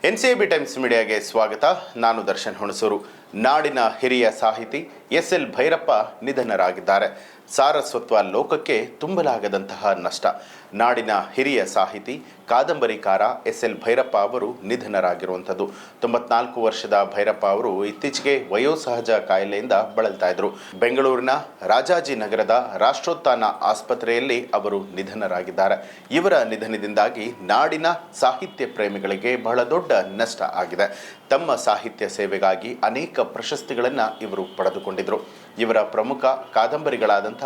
NCB times ಮೀಡಿಯಾಗೆ ಸ್ವಾಗತ. ನಾನು ದರ್ಶನ್ ಹುಣಸೂರು. ನಾಡಿನ ಹಿರಿಯ ಸಾಹಿತಿ ಎಸ್.ಎಲ್. ಭೈರಪ್ಪ ನಿಧನರಾಗಿದ್ದಾರೆ. ಸಾರಸ್ವತ್ವ ಲೋಕಕ್ಕೆ ತುಂಬಲಾಗದಂತಹ ನಷ್ಟ. ನಾಡಿನ ಹಿರಿಯ ಸಾಹಿತಿ, ಕಾದಂಬರಿಕಾರ ಎಸ್.ಎಲ್. ಭೈರಪ್ಪ ಅವರು ನಿಧನರಾಗಿರುವಂಥದ್ದು. 94 ವರ್ಷದ ಭೈರಪ್ಪ ಅವರು ಇತ್ತೀಚೆಗೆ ವಯೋಸಹಜ ಕಾಯಿಲೆಯಿಂದ ಬಳಲ್ತಾ ಇದ್ರು. ಬೆಂಗಳೂರಿನ ರಾಜಾಜಿನಗರದ ರಾಷ್ಟ್ರೋತ್ಥಾನ ಆಸ್ಪತ್ರೆಯಲ್ಲಿ ಅವರು ನಿಧನರಾಗಿದ್ದಾರೆ. ಇವರ ನಿಧನದಿಂದಾಗಿ ನಾಡಿನ ಸಾಹಿತ್ಯ ಪ್ರೇಮಿಗಳಿಗೆ ಬಹಳ ದೊಡ್ಡ ನಷ್ಟ ಆಗಿದೆ. ತಮ್ಮ ಸಾಹಿತ್ಯ ಸೇವೆಗಾಗಿ ಅನೇಕ ಪ್ರಶಸ್ತಿಗಳನ್ನು ಇವರು ಪಡೆದುಕೊಂಡಿದ್ದರು. ಇವರ ಪ್ರಮುಖ ಕಾದಂಬರಿಗಳಾದಂತಹ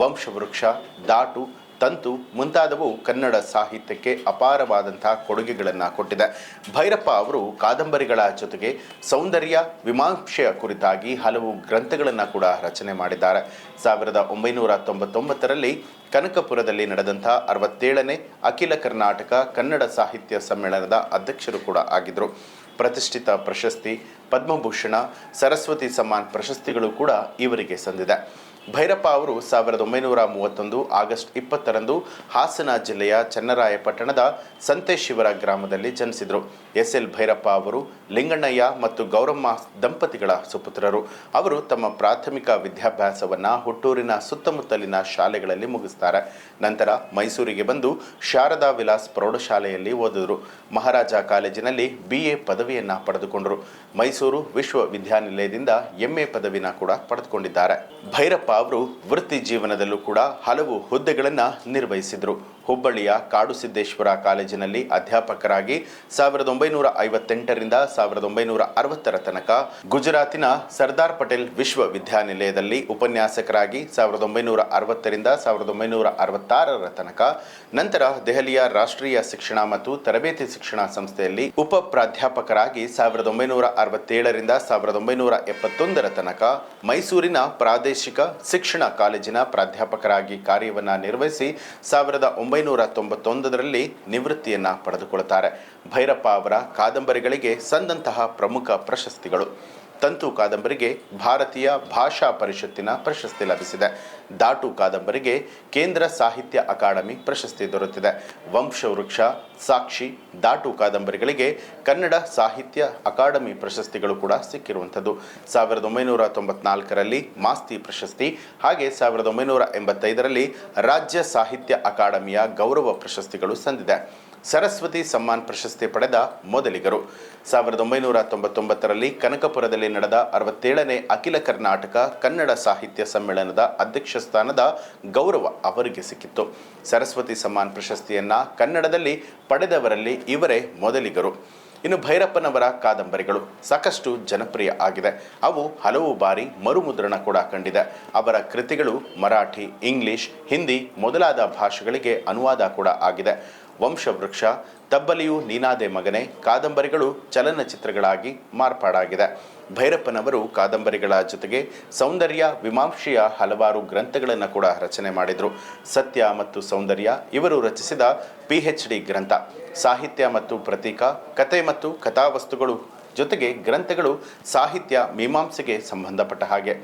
ವಂಶವೃಕ್ಷ, ದಾಟು, ತಂತು ಮುಂತಾದವು ಕನ್ನಡ ಸಾಹಿತ್ಯಕ್ಕೆ ಅಪಾರವಾದಂತಹ ಕೊಡುಗೆಗಳನ್ನು ಕೊಟ್ಟಿದೆ. ಭೈರಪ್ಪ ಅವರು ಕಾದಂಬರಿಗಳ ಜೊತೆಗೆ ಸೌಂದರ್ಯ ಮೀಮಾಂಸೆಯ ಕುರಿತಾಗಿ ಹಲವು ಗ್ರಂಥಗಳನ್ನು ಕೂಡ ರಚನೆ ಮಾಡಿದ್ದಾರೆ. 1999ರಲ್ಲಿ ಕನಕಪುರದಲ್ಲಿ ನಡೆದಂಥ 67ನೇ ಅಖಿಲ ಕರ್ನಾಟಕ ಕನ್ನಡ ಸಾಹಿತ್ಯ ಸಮ್ಮೇಳನದ ಅಧ್ಯಕ್ಷರು ಕೂಡ ಆಗಿದ್ದರು. ಪ್ರತಿಷ್ಠಿತ ಪ್ರಶಸ್ತಿ, ಪದ್ಮಭೂಷಣ, ಸರಸ್ವತಿ ಸಮ್ಮಾನ್ ಪ್ರಶಸ್ತಿಗಳು ಕೂಡ ಇವರಿಗೆ ಸಂದಿದೆ. ಭೈರಪ್ಪ ಅವರು 1931 ಆಗಸ್ಟ್ 20ರಂದು ಹಾಸನ ಜಿಲ್ಲೆಯ ಚನ್ನರಾಯಪಟ್ಟಣದ ಸಂತೇಶಿವರ ಗ್ರಾಮದಲ್ಲಿ ಜನಿಸಿದರು. ಎಸ್.ಎಲ್. ಭೈರಪ್ಪ ಅವರು ಲಿಂಗಣ್ಣಯ್ಯ ಮತ್ತು ಗೌರಮ್ಮ ದಂಪತಿಗಳ ಸುಪುತ್ರರು. ಅವರು ತಮ್ಮ ಪ್ರಾಥಮಿಕ ವಿದ್ಯಾಭ್ಯಾಸವನ್ನು ಹುಟ್ಟೂರಿನ ಸುತ್ತಮುತ್ತಲಿನ ಶಾಲೆಗಳಲ್ಲಿ ಮುಗಿಸ್ತಾರೆ. ನಂತರ ಮೈಸೂರಿಗೆ ಬಂದು ಶಾರದಾ ವಿಲಾಸ್ ಪ್ರೌಢಶಾಲೆಯಲ್ಲಿ ಓದಿದರು. ಮಹಾರಾಜ ಕಾಲೇಜಿನಲ್ಲಿ BA ಪದವಿಯನ್ನು ಪಡೆದುಕೊಂಡರು. ಮೈಸೂರು ವಿಶ್ವವಿದ್ಯಾನಿಲಯದಿಂದ MA ಪದವಿನ ಕೂಡ ಪಡೆದುಕೊಂಡಿದ್ದಾರೆ. ಭೈರಪ್ಪ ಅವರು ವೃತ್ತಿ ಜೀವನದಲ್ಲೂ ಕೂಡ ಹಲವು ಹುದ್ದೆಗಳನ್ನು ನಿರ್ವಹಿಸಿದರು. ಹುಬ್ಬಳ್ಳಿಯ ಕಾಡುಸಿದ್ದೇಶ್ವರ ಕಾಲೇಜಿನಲ್ಲಿ ಅಧ್ಯಾಪಕರಾಗಿ 1958ರಿಂದ 1960ರ ತನಕ, ಗುಜರಾತಿನ ಸರ್ದಾರ್ ಪಟೇಲ್ ವಿಶ್ವವಿದ್ಯಾನಿಲಯದಲ್ಲಿ ಉಪನ್ಯಾಸಕರಾಗಿ 1960ರಿಂದ 1966ರ ತನಕ, ನಂತರ ದೆಹಲಿಯ ರಾಷ್ಟ್ರೀಯ ಶಿಕ್ಷಣ ಮತ್ತು ತರಬೇತಿ ಶಿಕ್ಷಣ ಸಂಸ್ಥೆಯಲ್ಲಿ ಉಪ ಪ್ರಾಧ್ಯಾಪಕರಾಗಿ 1967ರಿಂದ 1971ರ ತನಕ, ಮೈಸೂರಿನ ಪ್ರಾದೇಶಿಕ ಶಿಕ್ಷಣ ಕಾಲೇಜಿನ ಪ್ರಾಧ್ಯಾಪಕರಾಗಿ ಕಾರ್ಯವನ್ನು ನಿರ್ವಹಿಸಿ 1991ರಲ್ಲಿ ನಿವೃತ್ತಿಯನ್ನು ಪಡೆದುಕೊಳ್ಳುತ್ತಾರೆ. ಭೈರಪ್ಪ ಅವರ ಕಾದಂಬರಿಗಳಿಗೆ ಸಂದಂತಹ ಪ್ರಮುಖ ಪ್ರಶಸ್ತಿಗಳು: ತಂತು ಕಾದಂಬರಿಗೆ ಭಾರತೀಯ ಭಾಷಾ ಪರಿಷತ್ತಿನ ಪ್ರಶಸ್ತಿ ಲಭಿಸಿದೆ. ದಾಟು ಕಾದಂಬರಿಗೆ ಕೇಂದ್ರ ಸಾಹಿತ್ಯ ಅಕಾಡೆಮಿ ಪ್ರಶಸ್ತಿ ದೊರೆತಿದೆ. ವಂಶವೃಕ್ಷ, ಸಾಕ್ಷಿ, ದಾಟು ಕಾದಂಬರಿಗಳಿಗೆ ಕನ್ನಡ ಸಾಹಿತ್ಯ ಅಕಾಡೆಮಿ ಪ್ರಶಸ್ತಿಗಳು ಕೂಡ ಸಿಕ್ಕಿರುವಂಥದ್ದು. 1994ರಲ್ಲಿ ಮಾಸ್ತಿ ಪ್ರಶಸ್ತಿ, ಹಾಗೆ 1985ರಲ್ಲಿ ರಾಜ್ಯ ಸಾಹಿತ್ಯ ಅಕಾಡೆಮಿಯ ಗೌರವ ಪ್ರಶಸ್ತಿಗಳು ಸಂದಿದೆ. ಸರಸ್ವತಿ ಸಮ್ಮಾನ್ ಪ್ರಶಸ್ತಿ ಪಡೆದ ಮೊದಲಿಗರು. 1999ರಲ್ಲಿ ಕನಕಪುರದಲ್ಲಿ ನಡೆದ 67ನೇ ಅಖಿಲ ಕರ್ನಾಟಕ ಕನ್ನಡ ಸಾಹಿತ್ಯ ಸಮ್ಮೇಳನದ ಅಧ್ಯಕ್ಷ ಸ್ಥಾನದ ಗೌರವ ಅವರಿಗೆ ಸಿಕ್ಕಿತ್ತು. ಸರಸ್ವತಿ ಸಮ್ಮಾನ್ ಪ್ರಶಸ್ತಿಯನ್ನ ಕನ್ನಡದಲ್ಲಿ ಪಡೆದವರಲ್ಲಿ ಇವರೇ ಮೊದಲಿಗರು. ಇನ್ನು ಭೈರಪ್ಪನವರ ಕಾದಂಬರಿಗಳು ಸಾಕಷ್ಟು ಜನಪ್ರಿಯ ಆಗಿದೆ. ಅವು ಹಲವು ಬಾರಿ ಮರುಮುದ್ರಣ ಕೂಡ ಕಂಡಿದೆ. ಅವರ ಕೃತಿಗಳು ಮರಾಠಿ, ಇಂಗ್ಲಿಷ್, ಹಿಂದಿ ಮೊದಲಾದ ಭಾಷೆಗಳಿಗೆ ಅನುವಾದ ಕೂಡ ಆಗಿದೆ. ವಂಶವೃಕ್ಷ, ತಬ್ಬಲಿಯು ನೀನಾದೆ ಮಗನೇ ಕಾದಂಬರಿಗಳು ಚಲನಚಿತ್ರಗಳಾಗಿ ಮಾರ್ಪಾಡಾಗಿದೆ. ಭೈರಪ್ಪನವರು ಕಾದಂಬರಿಗಳ ಜೊತೆಗೆ ಸೌಂದರ್ಯ ಮೀಮಾಂಸೆಯ ಹಲವಾರು ಗ್ರಂಥಗಳನ್ನು ಕೂಡ ರಚನೆ ಮಾಡಿದರು. ಸತ್ಯ ಮತ್ತು ಸೌಂದರ್ಯ ಇವರು ರಚಿಸಿದ PhD ಗ್ರಂಥ. ಸಾಹಿತ್ಯ ಮತ್ತು ಪ್ರತೀಕ, ಕತೆ ಮತ್ತು ಕಥಾವಸ್ತುಗಳು ಜೊತೆಗೆ ಗ್ರಂಥಗಳು ಸಾಹಿತ್ಯ ಮೀಮಾಂಸೆಗೆ ಸಂಬಂಧಪಟ್ಟ ಹಾಗೆ.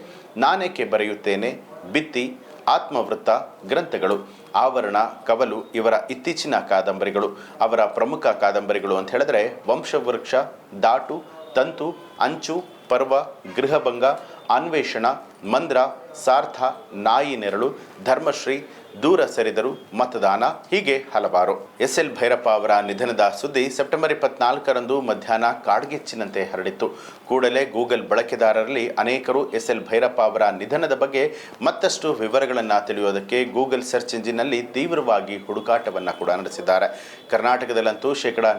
ನಾನೇಕೆ ಬರೆಯುತ್ತೇನೆ, ಬಿತ್ತಿ, ಆತ್ಮವೃತ್ತ ಗ್ರಂಥಗಳು. ಆವರಣ, ಕವಲು ಇವರ ಇತ್ತೀಚಿನ ಕಾದಂಬರಿಗಳು. ಅವರ ಪ್ರಮುಖ ಕಾದಂಬರಿಗಳು ಅಂತ ಹೇಳಿದ್ರೆ ವಂಶವೃಕ್ಷ, ದಾಟು, ತಂತು, ಅಂಚು, ಪರ್ವ, ಗೃಹಭಂಗ, ಅನ್ವೇಷಣ, ಮಂದ್ರ, ಸಾರ್ಥ, ನಾಯಿ ನೆರಳು, ಧರ್ಮಶ್ರೀ, ದೂರ ಸರಿದರು, ಮತದಾನ, ಹೀಗೆ ಹಲವಾರು. ಎಸ್.ಎಲ್. ಭೈರಪ್ಪ ಅವರ ನಿಧನದ ಸುದ್ದಿ ಸೆಪ್ಟೆಂಬರ್ 24ರಂದು ಮಧ್ಯಾಹ್ನ ಕಾಡ್ಗಿಚ್ಚಿನಂತೆ ಹರಡಿತ್ತು. ಕೂಡಲೇ ಗೂಗಲ್ ಬಳಕೆದಾರರಲ್ಲಿ ಅನೇಕರು ಎಸ್.ಎಲ್. ಭೈರಪ್ಪ ಅವರ ನಿಧನದ ಬಗ್ಗೆ ಮತ್ತಷ್ಟು ವಿವರಗಳನ್ನು ತಿಳಿಯೋದಕ್ಕೆ ಗೂಗಲ್ ಸರ್ಚ್ ಇಂಜಿನ್ನಲ್ಲಿ ತೀವ್ರವಾಗಿ ಹುಡುಕಾಟವನ್ನು ಕೂಡ ನಡೆಸಿದ್ದಾರೆ. ಕರ್ನಾಟಕದಲ್ಲಂತೂ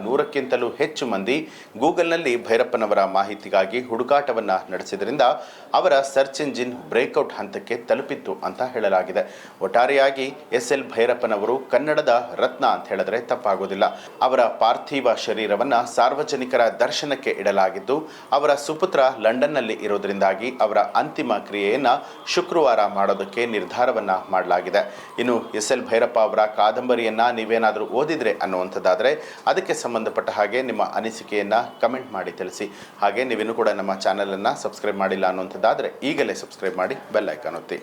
100ಕ್ಕಿಂತಲೂ ಹೆಚ್ಚು ಮಂದಿ ಗೂಗಲ್ನಲ್ಲಿ ಭೈರಪ್ಪನವರ ಮಾಹಿತಿಗಾಗಿ ಹುಡುಕಾಟವನ್ನು ನಡೆಸಿದ್ರಿಂದ ಅವರ ಸರ್ಚ್ ಇಂಜಿನ್ ಬ್ರೇಕ್ಔಟ್ ಹಂತಕ್ಕೆ ತಲುಪಿತ್ತು ಅಂತ ಹೇಳಲಾಗಿದೆ. ಒಟ್ಟಾರೆಯಾಗಿ ಎಸ್.ಎಲ್. ಭೈರಪ್ಪನವರು ಕನ್ನಡದ ರತ್ನ ಅಂತ ಹೇಳಿದ್ರೆ ತಪ್ಪಾಗೋದಿಲ್ಲ. ಅವರ ಪಾರ್ಥಿವ ಶರೀರವನ್ನು ಸಾರ್ವಜನಿಕರ ದರ್ಶನಕ್ಕೆ ಇಡಲಾಗಿದ್ದು, ಅವರ ಸುಪುತ್ರ ಲಂಡನ್ನಲ್ಲಿ ಇರೋದ್ರಿಂದಾಗಿ ಅವರ ಅಂತಿಮ ಕ್ರಿಯೆಯನ್ನು ಶುಕ್ರವಾರ ಮಾಡೋದಕ್ಕೆ ನಿರ್ಧಾರವನ್ನು ಮಾಡಲಾಗಿದೆ. ಇನ್ನು ಎಸ್.ಎಲ್. ಭೈರಪ್ಪ ಅವರ ಕಾದಂಬರಿಯನ್ನು ನೀವೇನಾದರೂ ಓದಿದ್ರೆ ಅನ್ನುವಂಥದ್ದಾದರೆ ಅದಕ್ಕೆ ಸಂಬಂಧಪಟ್ಟ ಹಾಗೆ ನಿಮ್ಮ ಅನಿಸಿಕೆಯನ್ನು ಕಮೆಂಟ್ ಮಾಡಿ ತಿಳಿಸಿ. ಹಾಗೆ ನೀವಿನ್ನೂ ಕೂಡ ನಮ್ಮ ಚಾನಲನ್ನು ಸಬ್ಸ್ಕ್ರೈಬ್ ಮಾಡಿಲ್ಲ ಅನ್ನುವಂಥದ್ದಾದರೆ ಈಗಲೇ ಸಬ್ಸ್ಕ್ರೈಬ್ ಮಾಡಿ ಬೆಲ್ ಐಕಾನ್ ಒತ್ತಿ.